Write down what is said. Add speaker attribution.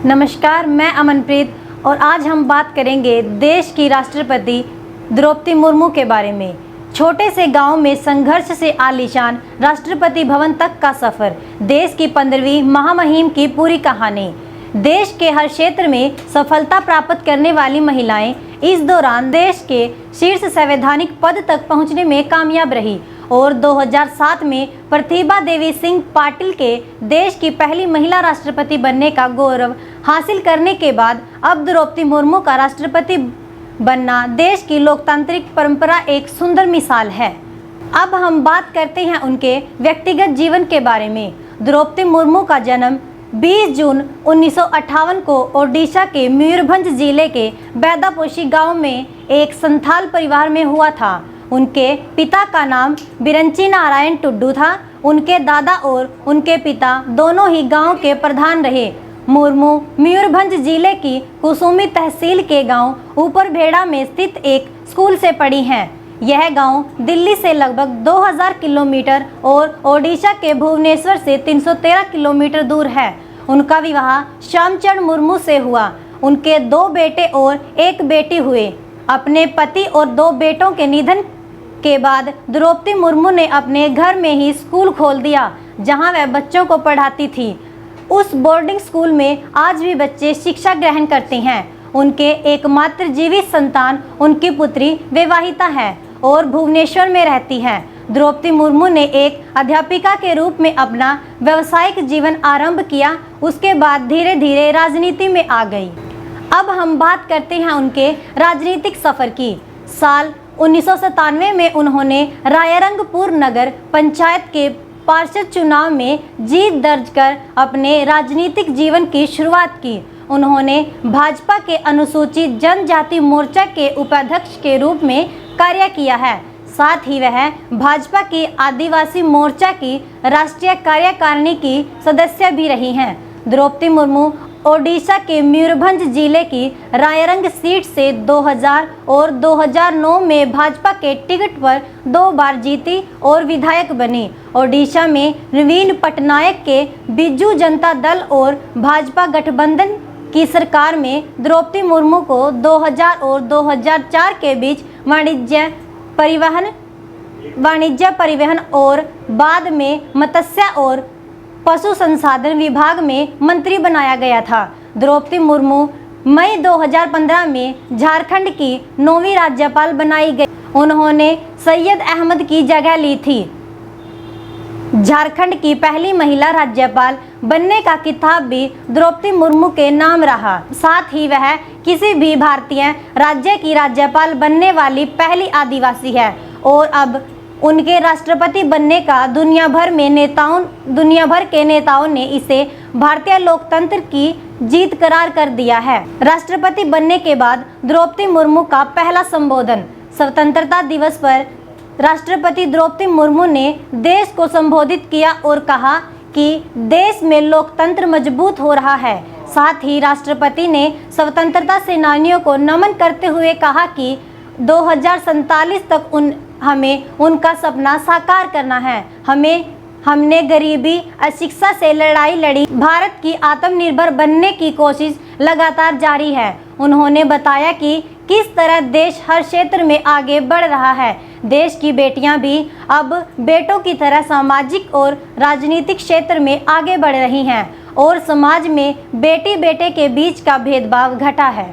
Speaker 1: नमस्कार, मैं अमनप्रीत और आज हम बात करेंगे देश की राष्ट्रपति द्रौपदी मुर्मू के बारे में। छोटे से गांव में संघर्ष से आलीशान राष्ट्रपति भवन तक का सफर, देश की 15वीं महामहिम की पूरी कहानी। देश के हर क्षेत्र में सफलता प्राप्त करने वाली महिलाएं इस दौरान देश के शीर्ष संवैधानिक पद तक पहुंचने में कामयाब रही और 2007 में प्रतिभा देवी सिंह पाटिल के देश की पहली महिला राष्ट्रपति बनने का गौरव हासिल करने के बाद अब द्रौपदी मुर्मू का राष्ट्रपति बनना देश की लोकतांत्रिक परंपरा एक सुंदर मिसाल है। अब हम बात करते हैं उनके व्यक्तिगत जीवन के बारे में। द्रौपदी मुर्मू का जन्म 20 जून 1958 को ओडिशा के मयूरभंज जिले के बैदापोशी गांव में एक संथाल परिवार में हुआ था। उनके पिता का नाम बिरंची नारायण टुड्डू था। उनके दादा और उनके पिता दोनों ही गांव के प्रधान रहे। मुर्मू मयूरभंज जिले की कुसुमी तहसील के गांव ऊपर भेड़ा में स्थित एक स्कूल से पढ़ी हैं। यह गांव दिल्ली से लगभग 2000 किलोमीटर और ओडिशा के भुवनेश्वर से 313 किलोमीटर दूर है। उनका विवाह श्यामचंद्र मुर्मू से हुआ। उनके 2 बेटे और 1 बेटी हुए। अपने पति और 2 बेटों के निधन के बाद द्रौपदी मुर्मू ने अपने घर में ही स्कूल खोल दिया, जहां वह बच्चों को पढ़ाती थी। उस बोर्डिंग स्कूल में आज भी बच्चे शिक्षा ग्रहण करते हैं। उनके एकमात्र जीवित संतान उनकी पुत्री विवाहिता है और भुवनेश्वर में रहती है। द्रौपदी मुर्मू ने एक अध्यापिका के रूप में अपना व्यावसायिक जीवन आरंभ किया। उसके बाद धीरे धीरे राजनीति में आ गई। अब हम बात करते हैं उनके राजनीतिक सफर की। साल 1997 में उन्होंने रायरंगपुर नगर पंचायत के पार्षद चुनाव में जीत दर्ज कर अपने राजनीतिक जीवन की शुरुआत की। उन्होंने भाजपा के अनुसूचित जनजाति मोर्चा के उपाध्यक्ष के रूप में कार्य किया है। साथ ही वह भाजपा की आदिवासी मोर्चा की राष्ट्रीय कार्यकारिणी की सदस्य भी रही हैं। द्रौपदी मुर्मू ओडिशा के मयूरभंज जिले की रायरंग सीट से 2000 और 2009 में भाजपा के टिकट पर 2 बार जीती और विधायक बनी। ओडिशा में नवीन पटनायक के बिजू जनता दल और भाजपा गठबंधन की सरकार में द्रौपदी मुर्मू को 2000 और 2004 के बीच वाणिज्य परिवहन और बाद में मत्स्य और पशु संसाधन विभाग में मंत्री बनाया गया था। द्रौपदी मुर्मू मई 2015 में झारखंड की 9वीं राज्यपाल बनाई गई। उन्होंने सैयद अहमद की जगह ली थी। झारखंड की पहली महिला राज्यपाल बनने का खिताब भी द्रौपदी मुर्मू के नाम रहा। साथ ही वह किसी भी भारतीय राज्य की राज्यपाल बनने वाली पहली आदिवासी है और अब उनके राष्ट्रपति बनने का दुनिया भर के नेताओं ने इसे भारतीय लोकतंत्र की जीत करार कर दिया है। राष्ट्रपति बनने के बाद द्रौपदी मुर्मू का पहला संबोधन। स्वतंत्रता दिवस पर राष्ट्रपति द्रौपदी मुर्मू ने देश को संबोधित किया और कहा कि देश में लोकतंत्र मजबूत हो रहा है। साथ ही राष्ट्रपति ने स्वतंत्रता सेनानियों को नमन करते हुए कहा कि 2047 तक हमें उनका सपना साकार करना है। हमने गरीबी अशिक्षा से लड़ाई लड़ी। भारत की आत्मनिर्भर बनने की कोशिश लगातार जारी है। उन्होंने बताया कि किस तरह देश हर क्षेत्र में आगे बढ़ रहा है। देश की बेटियां भी अब बेटों की तरह सामाजिक और राजनीतिक क्षेत्र में आगे बढ़ रही हैं और समाज में बेटी बेटे के बीच का भेदभाव घटा है।